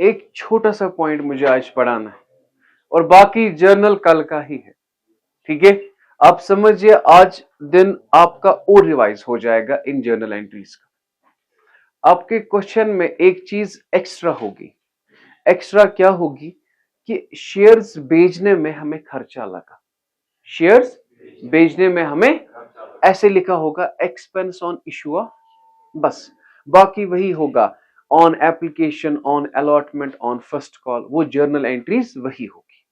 एक छोटा सा पॉइंट मुझे आज पढ़ाना है और बाकी जर्नल कल का ही है। ठीक है, आप समझिए आज दिन आपका और रिवाइज हो जाएगा इन जर्नल एंट्रीज का। आपके क्वेश्चन में एक चीज एक्स्ट्रा होगी। एक्स्ट्रा क्या होगी कि शेयर्स बेचने में हमें खर्चा लगा। शेयर्स बेचने में हमें ऐसे लिखा होगा एक्सपेंस ऑन इशू ऑफ, बस बाकी वही होगा on application, on allotment, on first call, वो जर्नल एंट्रीज वही होगी।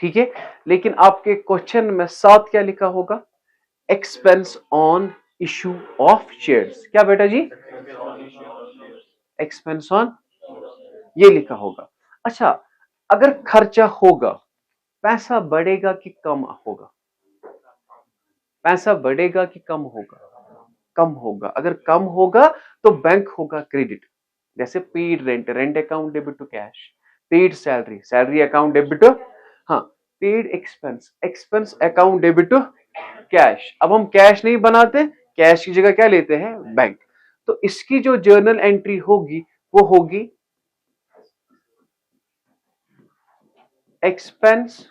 ठीक है, लेकिन आपके क्वेश्चन में साथ क्या लिखा होगा? Expense on issue of shares. क्या बेटा जी? एक्सपेंस ऑन, ये लिखा होगा। अच्छा, अगर खर्चा होगा, पैसा बढ़ेगा कि कम होगा? पैसा बढ़ेगा कि कम होगा? कम होगा। अगर कम होगा तो बैंक होगा क्रेडिट। जैसे paid rent, rent account debit to cash, paid salary, salary account debit to, हाँ, paid expense, expense account debit to cash. अब हम कैश नहीं बनाते, कैश की जगह क्या लेते हैं? बैंक। तो इसकी जो जर्नल एंट्री होगी वो होगी expense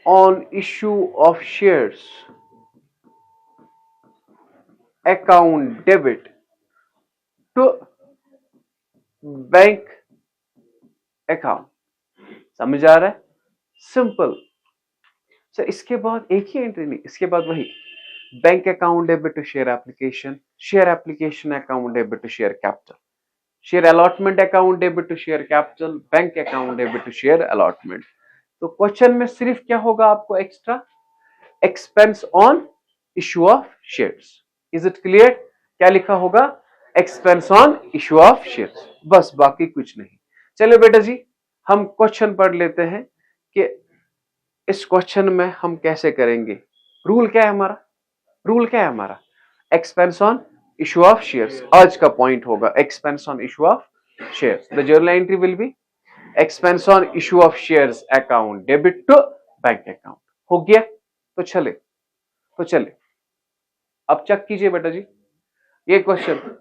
on issue of shares account debit to bank account. समझ आ रहा है? सिंपल। सर इसके बाद एक ही एंट्री नहीं, इसके बाद वही bank account debit to share application, share application account debit to share capital, share allotment account debit to share capital, bank account debit to share allotment. तो क्वेश्चन में सिर्फ क्या होगा आपको extra? Expense on issue of shares. Is it clear? क्या लिखा होगा? Expense on issue of shares, बस, बाकी कुछ नहीं। चलो बेटा जी, हम क्वेश्चन पढ़ लेते हैं कि इस क्वेश्चन में हम कैसे करेंगे। रूल क्या है हमारा? रूल क्या है हमारा? Expense on issue of shares. आज का पॉइंट होगा expense on issue of shares. The journal entry will be expense on issue of shares account debit to bank account. हो गया? तो चले अब चेक कीजिए बेटा जी ये question.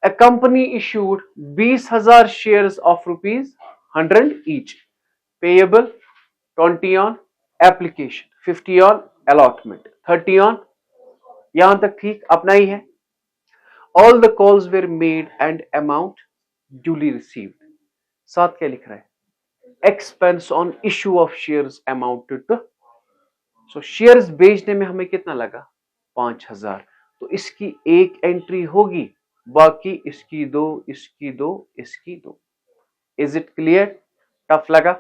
A company issued 20,000 shares of ₹100 each, payable 20 on application, 50 on allotment, 30 on, यहां तक ठीक अपना ही है। All the calls were made and amount duly received. साथ क्या लिख रहा है? Expense on issue of shares amounted to, so shares बेचने में हमें कितना लगा? 5,000। तो इसकी एक एंट्री होगी, बाकी इसकी दो, इसकी दो, इसकी दो। Is it clear? टफ लगा?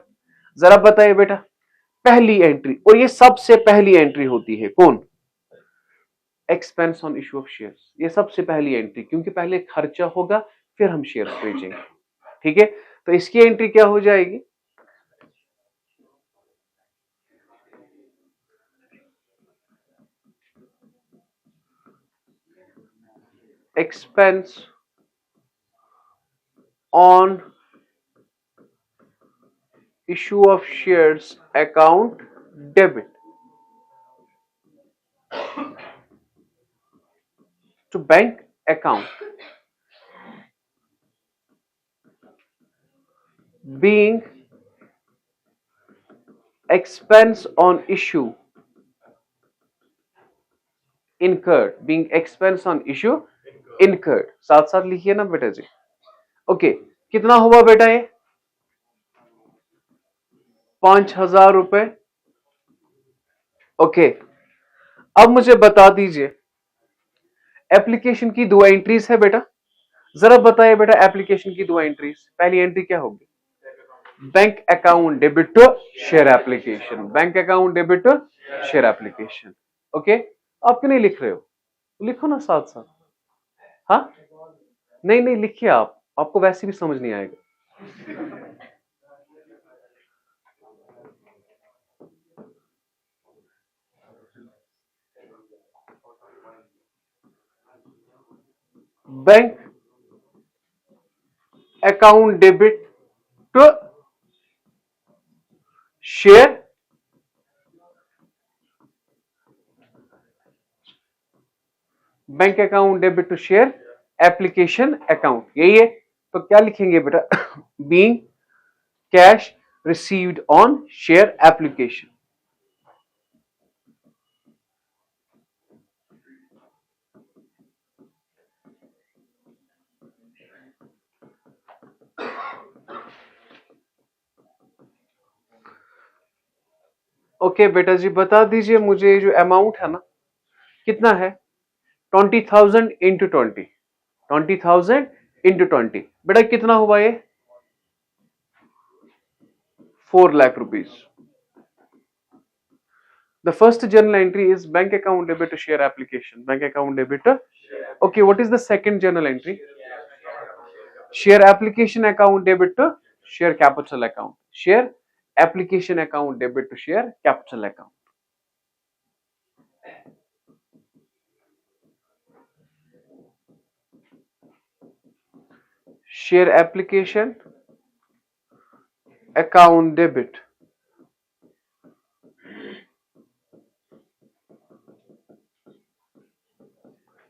जरा बताइए बेटा, पहली एंट्री, और ये सबसे पहली एंट्री होती है, कौन? Expense on issue of shares. ये सबसे पहली एंट्री, क्योंकि पहले खर्चा होगा फिर हम शेयर्स बेचेंगे। ठीक है, तो इसकी एंट्री क्या हो जाएगी? Expense on issue of shares account debit to bank account, being expense on issue incurred, being expense on issue incurred। साथ साथ लिखिए ना बेटा जी। ओके, कितना हुआ बेटा ये? 5,000 रुपए। ओके, अब मुझे बता दीजिए एप्लीकेशन की दो एंट्रीज है बेटा। जरा बताइए बेटा एप्लीकेशन की दो एंट्रीज। पहली एंट्री क्या होगी? Bank account debit to share application, bank account debit to share application. Okay, आप क्यों नहीं लिख रहे हो? लिखो ना साथ साथ। हाँ, नहीं नहीं लिखिए आप, आपको वैसे भी समझ नहीं आएगा। Bank account debit to share, bank account debit to share application account, यही है। तो क्या लिखेंगे बेटा? Being cash received on share application. Okay बेटा जी, बता दीजिए मुझे जो अमाउंट है ना, कितना है? 20,000 इंटू 20, 20,000 इंटू 20, बेटा कितना हुआ ये? 4 lakh rupees. The first journal entry is bank account debit to share application. Bank account debit to. Okay, what is the second journal entry? Share application account debit to share capital account. Share application account debit to share capital account. Share application account debit.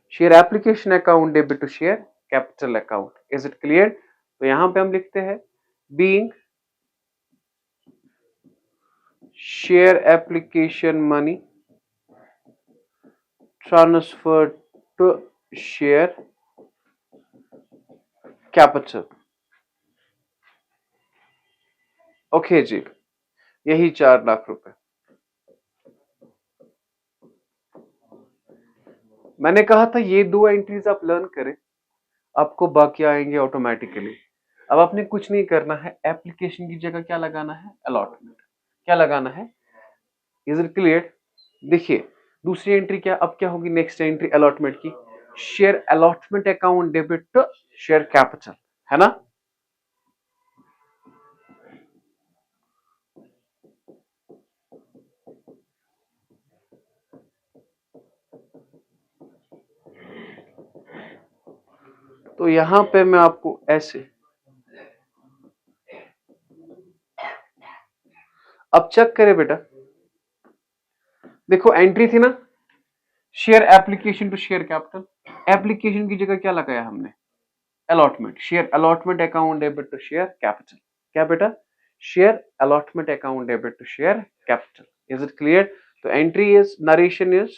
Share application account debit to share capital account. Is it clear? तो यहां पे हम लिखते हैं being share application money transferred to share capital. Okay जी, यही 4 लाख रुपए। मैंने कहा था ये 2 एंट्रीज आप लर्न करें, आपको बाकी आएंगे ऑटोमेटिकली। अब आपने कुछ नहीं करना है, एप्लीकेशन की जगह क्या लगाना है? अलॉटमेंट। क्या लगाना है? Is it clear? देखिए दूसरी एंट्री क्या, अब क्या होगी नेक्स्ट एंट्री अलॉटमेंट की? Share allotment account debit to share capital, है ना? तो यहां पे मैं आपको ऐसे, अब चेक करें बेटा, देखो एंट्री थी ना share application to share capital, application की जगह क्या लगाया हमने? Allotment. Share allotment account debit to share capital. क्या बेटा? Share allotment account debit to share capital. Is it clear? तो entry is, narration is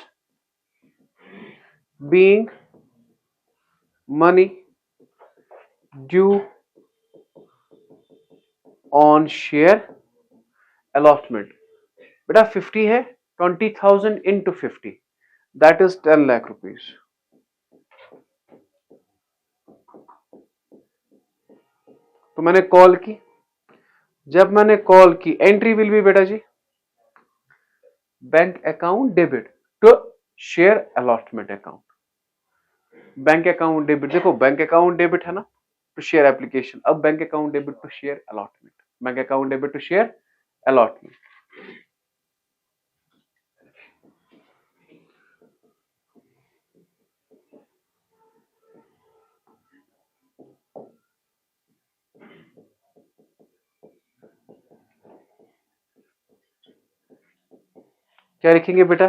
being money due on share allotment. बेटा 50 है, 20,000 into 50, that is 10 lakh rupees. तो मैंने call की, जब मैंने कॉल की एंट्री विल बी बेटा जी bank account debit to share allotment account. Bank account debit, देखो बैंक अकाउंट डेबिट है ना टू शेयर एप्लीकेशन, अब bank account debit to share allotment, bank account debit to share allotment. क्या लिखेंगे बेटा?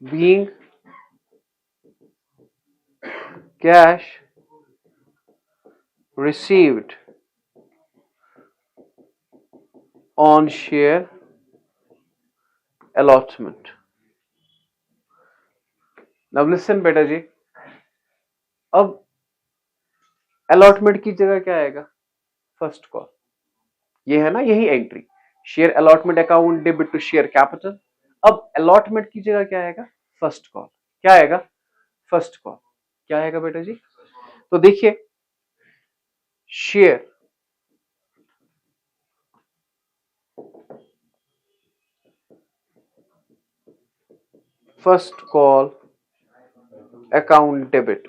Being cash received on share allotment. Now listen बेटा जी, अब allotment की जगह क्या आएगा? First call. ये है ना, यही entry share allotment account debit to share capital. अब अलॉटमेंट की जगह क्या आएगा? First call. क्या आएगा? First call. क्या आएगा बेटा जी? तो देखिए share first call account debit,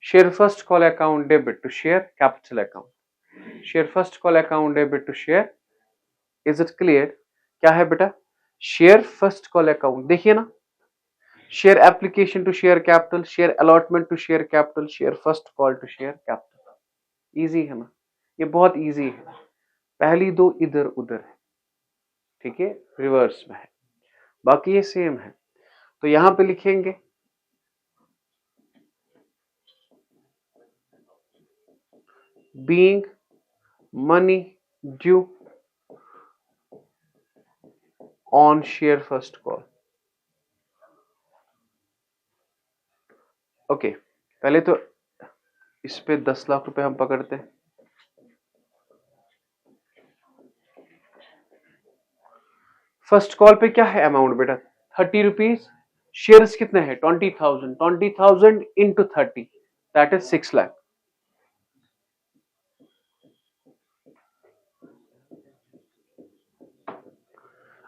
share first call account debit to share capital account, share first call account debit to share. Is it clear? क्या है बेटा? शेयर फर्स्ट कॉल अकाउंट, देखिए ना, share application to share capital, share allotment to share capital, share first call to share capital. Easy है ना, ये बहुत easy है। पहली दो इधर उधर है, ठीक है, रिवर्स में है। बाकी ये सेम है। तो यहां पे लिखेंगे being money due on share first call. Okay, पहले तो इस पे 10 लाख रुपए हम पकड़ते हैं। फर्स्ट कॉल पे क्या है अमाउंट बेटा? 30 रुपीज। शेयर्स कितने हैं? 20,000। 20,000 इंटू 30 दैट इज 6 लाख।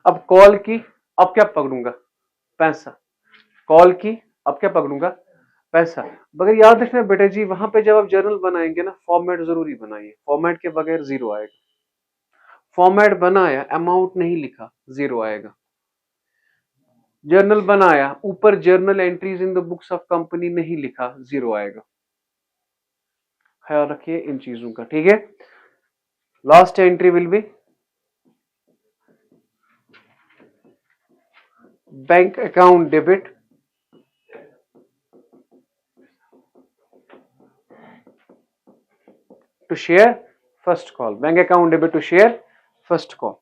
अब कॉल की, अब क्या पकड़ूंगा? पैसा। कॉल की, अब क्या पकड़ूंगा? पैसा। मगर याद रखना बेटा जी, वहां पे जब आप जर्नल बनाएंगे ना, फॉर्मेट जरूरी बनाइए। फॉर्मेट के बगैर जीरो आएगा। फॉर्मेट बनाया, अमाउंट नहीं लिखा, जीरो आएगा। जर्नल बनाया, ऊपर journal entries in the books of company नहीं लिखा, जीरो आएगा। ख्याल रखिए इन चीजों का, ठीक है। Last entry will be bank account debit to share first call. Bank account debit to share first call.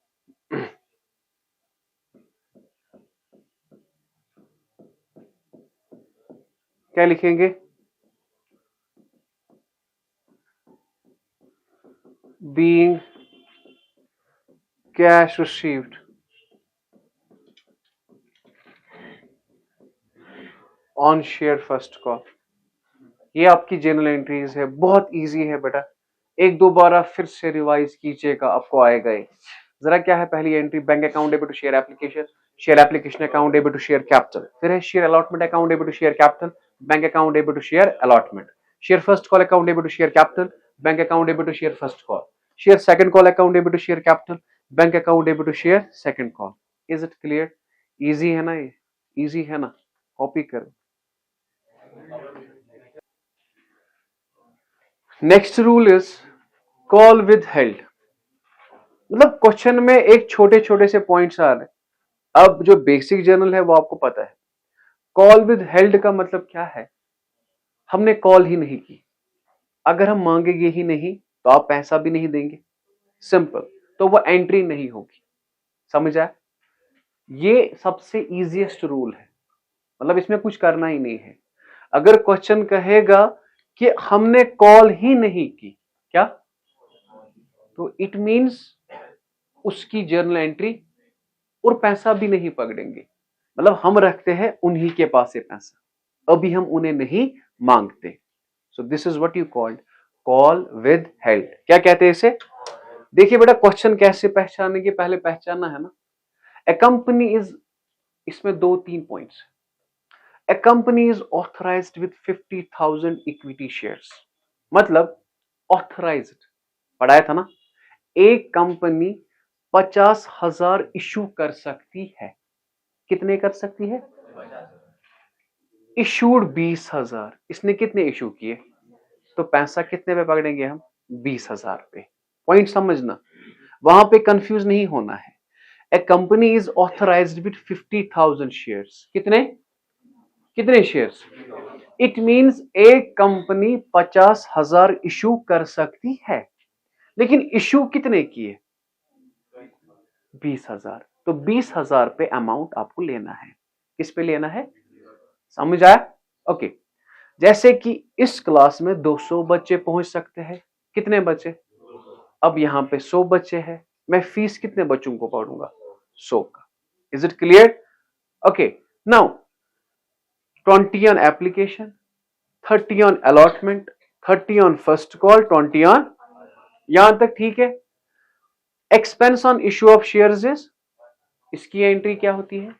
क्या लिखेंगे? being cash received on share first call। ये आपकी जनरल एंट्रीज है, बहुत इजी है बेटा। एक दो बार आप फिर से रिवाइज कीजिएगा, आपको आएगा ये। जरा क्या है पहली entry? Bank account debit to share application, share application account debit to share capital. फिर है share allotment account debit to share capital, bank account debit to share allotment. Share first call account debit to share capital, bank account debit to share first call. Share second call account debit to share capital, bank account debit to share second call. Is it clear? Easy है ना ये? Easy है ना? Copy करो। Next rule is call with held. मतलब question में एक छोटे छोटे से पॉइंट्स आ रहे हैं। अब जो बेसिक जर्नल है वो आपको पता है। कॉल विद हेल्ड का मतलब क्या है? हमने कॉल ही नहीं की, अगर हम मांगेंगे ही नहीं तो आप पैसा भी नहीं देंगे, सिंपल। तो वो एंट्री नहीं होगी। समझ आया? ये सबसे इजीएस्ट रूल है, मतलब इसमें कुछ करना ही नहीं है। अगर क्वेश्चन कहेगा कि हमने कॉल ही नहीं की, क्या, तो इट मींस उसकी जर्नल एंट्री और पैसा भी नहीं पकड़ेंगे। मतलब हम रखते हैं उन्हीं के पास से पैसा, अभी हम उन्हें नहीं मांगते। So this is what you called call with held. क्या कहते हैं इसे? देखिए बेटा, क्वेश्चन कैसे पहचानेंगे? पहले पहचानना है ना। ए कंपनी इज, इसमें 2-3 points. A company is authorised with 50,000 equity shares. मतलब ऑथराइज्ड पढ़ाया था ना, एक कंपनी 50,000 इशू कर सकती है। कितने कर सकती है? इशूड 20,000। इसने कितने इशू किए? तो पैसा कितने पे पकड़ेंगे हम? 20,000 पे। पॉइंट समझना, वहां पे कंफ्यूज नहीं होना है। A company is authorised with 50,000 shares. कितने कितने शेयर्स? इट मींस एक कंपनी 50,000 इशू कर सकती है, लेकिन इशू कितने किए? 20,000। तो 20,000 पे अमाउंट आपको लेना है। किस पे लेना है? समझ आया? ओके। जैसे कि इस क्लास में 200 बच्चे पहुंच सकते हैं। कितने बच्चे? अब यहां पे 100 बच्चे हैं। मैं फीस कितने बच्चों को पढ़ूंगा? 100 का। Is it clear? Okay. Now 20 on application, 30 on allotment, 30 on first call, 20 on, यहां तक ठीक है। Expense on issue of shares is, इसकी एंट्री क्या होती है?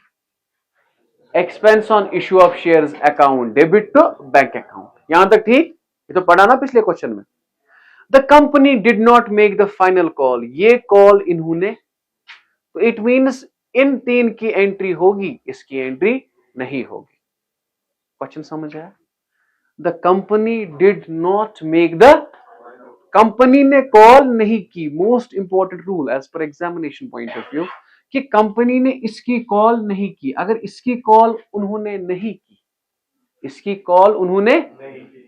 Expense on issue of shares account debit to bank account. यहां तक ठीक? ये तो पढ़ा ना पिछले क्वेश्चन में। The company did not make the final call. ये कॉल इन्होंने, तो इट मींस इन 3 की एंट्री होगी, इसकी एंट्री नहीं होगी। क्वेश्चन समझ आया? The company did not make the, company ने कॉल नहीं की। मोस्ट इंपॉर्टेंट रूल एज पर एग्जामिनेशन पॉइंट ऑफ व्यू, कि कंपनी ने इसकी कॉल नहीं की। अगर इसकी कॉल उन्होंने नहीं की, इसकी कॉल उन्होंने नहीं की,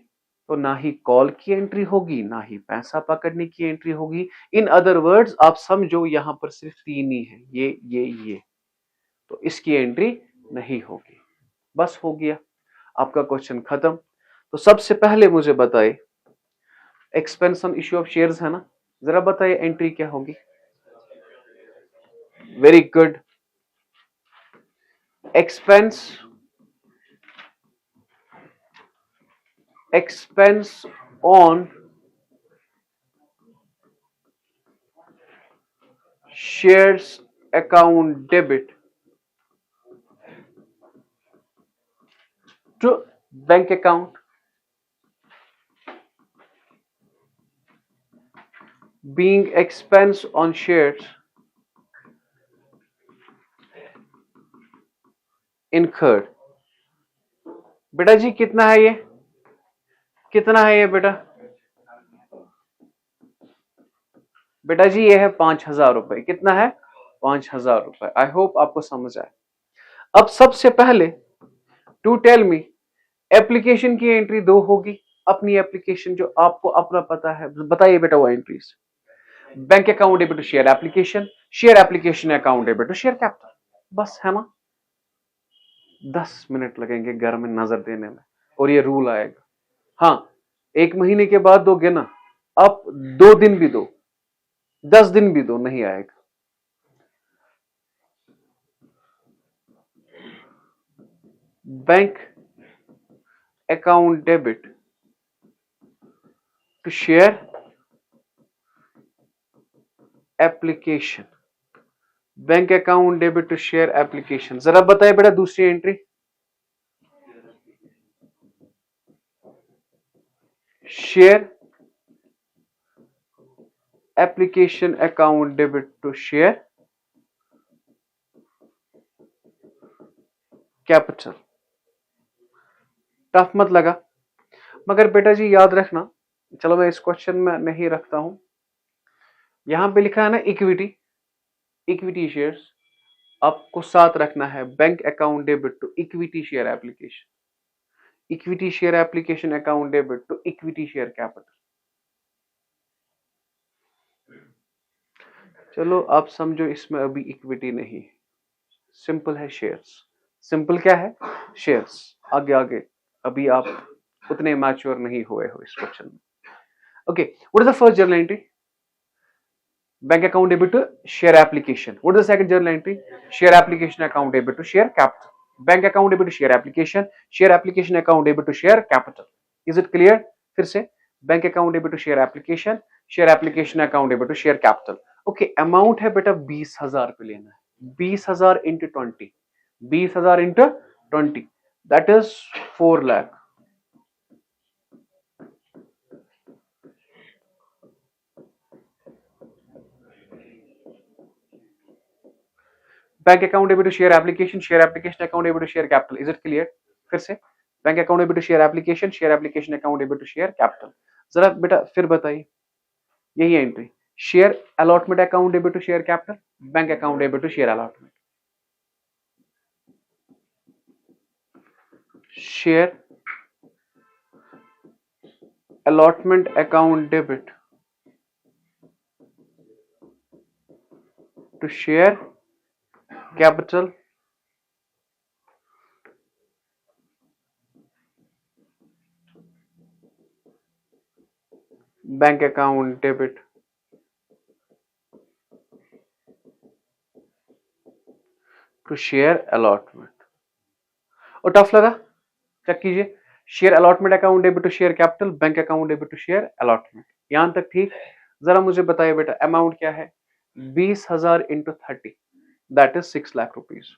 तो ना ही कॉल की एंट्री होगी, ना ही पैसा पकड़ने की एंट्री होगी। इन अदर वर्ड्स आप समझो यहां पर सिर्फ तीन ही है, ये, तो इसकी एंट्री नहीं होगी। बस हो गया, आपका क्वेश्चन खत्म। तो सबसे पहले मुझे बताए, expense on issue of shares है ना, जरा बताइए एंट्री क्या होगी। Very good. Expense on shares account debit to bank account being expense on shares incurred। बेटा जी कितना है ये, कितना है ये बेटा, बेटा जी ये है 5,000 रुपए। कितना है, 5,000 रुपए। आई होप आपको समझ आए। अब सबसे पहले टू टेल मी, एप्लीकेशन की एंट्री दो होगी, अपनी एप्लीकेशन जो आपको अपना पता है, बताइए बेटा वो entries. Bank account debit to share application, share application account debit to share capital. बस है ना, 10 मिनट लगेंगे घर में नजर देने में और ये रूल आएगा। हाँ, 1 महीने के बाद दोगे ना, अब 2 दिन भी दो, 10 दिन भी दो, नहीं आएगा। Bank account debit to share application, bank account debit to share application. जरा बताइए बेटा दूसरी entry, share application account debit to share capital. Tough मत लगा, मगर बेटा जी याद रखना, चलो मैं इस क्वेश्चन में नहीं रखता हूं, यहां पे लिखा है ना इक्विटी, इक्विटी शेयर्स, आपको साथ रखना है bank account debit to equity share application, equity share application account debit to equity share capital. चलो आप समझो इसमें अभी इक्विटी नहीं, सिंपल है शेयर्स। सिंपल क्या है, शेयर्स। आगे आगे अभी आप उतने मैच्योर नहीं हुए हो इस क्वेश्चन में। Okay, what is the first journal entry, bank account debit to share application. What is the second journal entry, share application account debit to share capital, bank account debit to share application, share application account debit to share capital. Is it clear? फिर से, bank account debit to share application, share application account debit to share capital. Okay, amount है बेटा 20,000 पे लेना है, 20,000 into 20, 20,000 into 20, that is 4 lakh. Bank account debit to share application account debit to share capital. Is it clear? फिर से, bank account debit to share application account debit to share capital. जरा बेटा फिर बताइए, यही entry, share allotment account debit to share capital, bank account debit to share allotment, share allotment account debit to share capital, bank account debit to share allotment। और tough लगा, check कीजिए, share allotment account debit to share capital, bank account debit to share allotment. यहां तक ठीक? जरा मुझे बताइए बेटा अमाउंट क्या है, 20,000 into 30, that is 6 lakh rupees.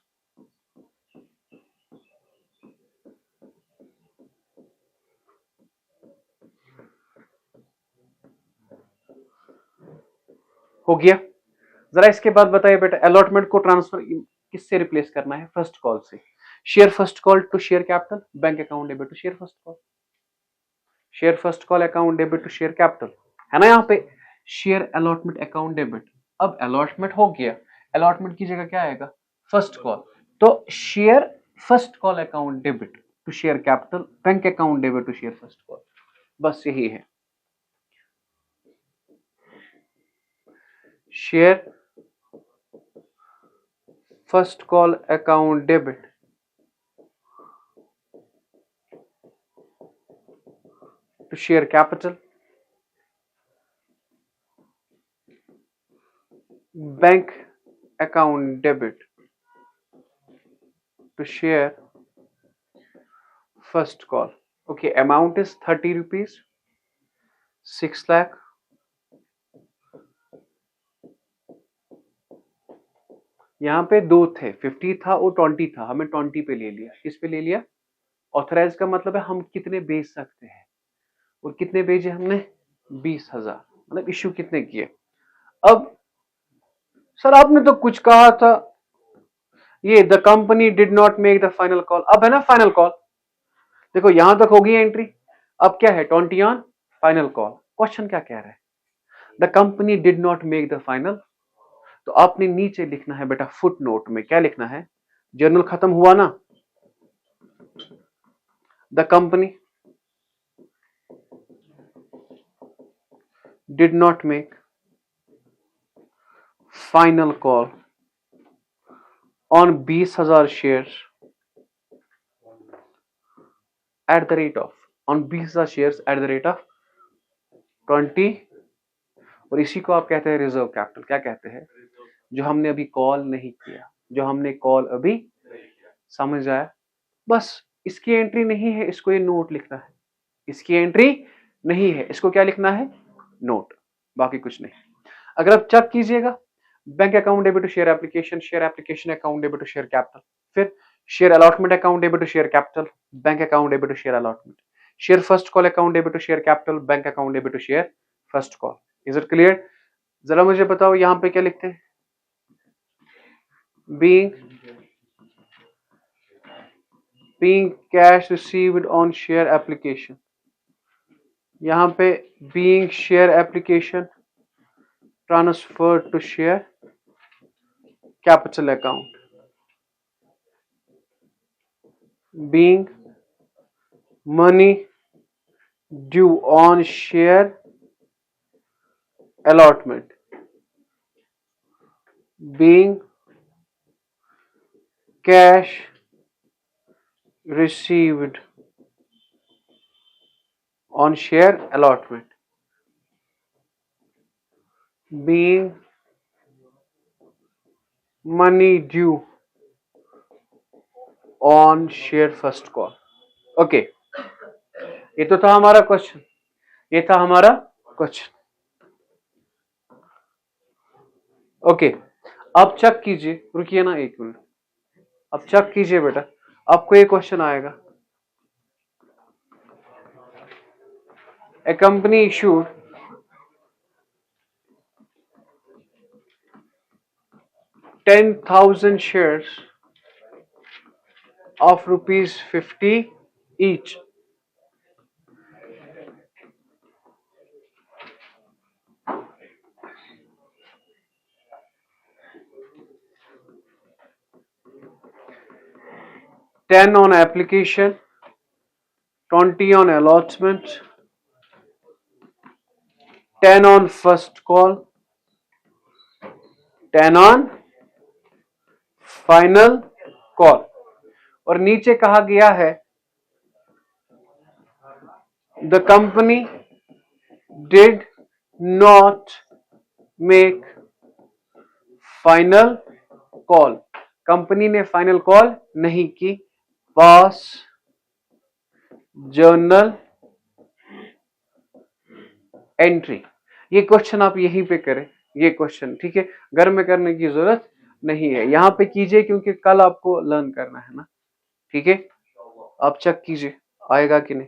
हो गया। जरा इसके बाद बताइए बेटा अलॉटमेंट को ट्रांसफर किससे रिप्लेस करना है, फर्स्ट कॉल से। Share first call to share capital, bank account debit to share first call, share first call account debit to share capital, है ना यहाँ पे, शेयर अलॉटमेंट अकाउंट डेबिट। अब अलॉटमेंट हो गया, अलॉटमेंट की जगह क्या आएगा, फर्स्ट कॉल। तो share first call account debit to share capital, bank account debit to share first call, बस यही है। Share first call account debit to share capital, bank account debit to share first call. Okay, amount is 30 rupees, 6 lakh. यहाँ पे दो थे, 50 था और 20 था, हमें 20 पे ले लिया। किस पे ले लिया, ऑथराइज का मतलब है हम कितने बेच सकते हैं, और कितने बेचे हमने, 20,000, मतलब इश्यू कितने किए। अब सर आपने तो कुछ कहा था, ये the company did not make the final call, अब है ना फाइनल कॉल, देखो यहां तक होगी एंट्री, अब क्या है 20 ऑन फाइनल कॉल। क्वेश्चन क्या कह रहा है, the company did not make the final, तो आपने नीचे लिखना है बेटा फुट नोट में, क्या लिखना है, जर्नल खत्म हुआ ना, the company did not make final call on 20,000 share at the rate of, on 20,000 share at the rate of 20, और इसी को आप कहते हैं रिजर्व कैपिटल। क्या कहते हैं, जो हमने अभी कॉल नहीं किया, जो हमने कॉल अभी, समझ आया, बस इसकी एंट्री नहीं है, इसको ये नोट लिखना है, इसकी एंट्री नहीं है, इसको क्या लिखना है, नोट, बाकी कुछ नहीं। अगर आप चेक कीजिएगा, bank account debit to share application account debit to share capital, फिर share allotment account debit to share capital, bank account debit to share allotment, share first call account debit to share capital, bank account debit to share first call. Is it clear, जरा मुझे बताओ यहां पे क्या लिखते हैं, being cash received on share application, यहां पे being share application transferred to share capital account, being money due on share allotment, being cash received on share allotment, being money due on share first call। Okay, ये तो था हमारा question, ये था हमारा question. Okay, अब check कीजिए, रुकिए ना एक मिनट, अब चेक कीजिए बेटा, आपको ये क्वेश्चन आएगा, ए company issued 10,000 shares of ₹50 each, $10 on application, $20 on allotment, $10 on first call, $10 on final call, और नीचे कहा गया है the company did not make final call, company ने फाइनल कॉल नहीं की, पास जर्नल एंट्री। ये क्वेश्चन आप यहीं पे करें, ये क्वेश्चन ठीक है, घर में करने की जरूरत नहीं है, यहां पे कीजिए क्योंकि कल आपको लर्न करना है ना, ठीक है, आप चेक कीजिए आएगा कि नहीं।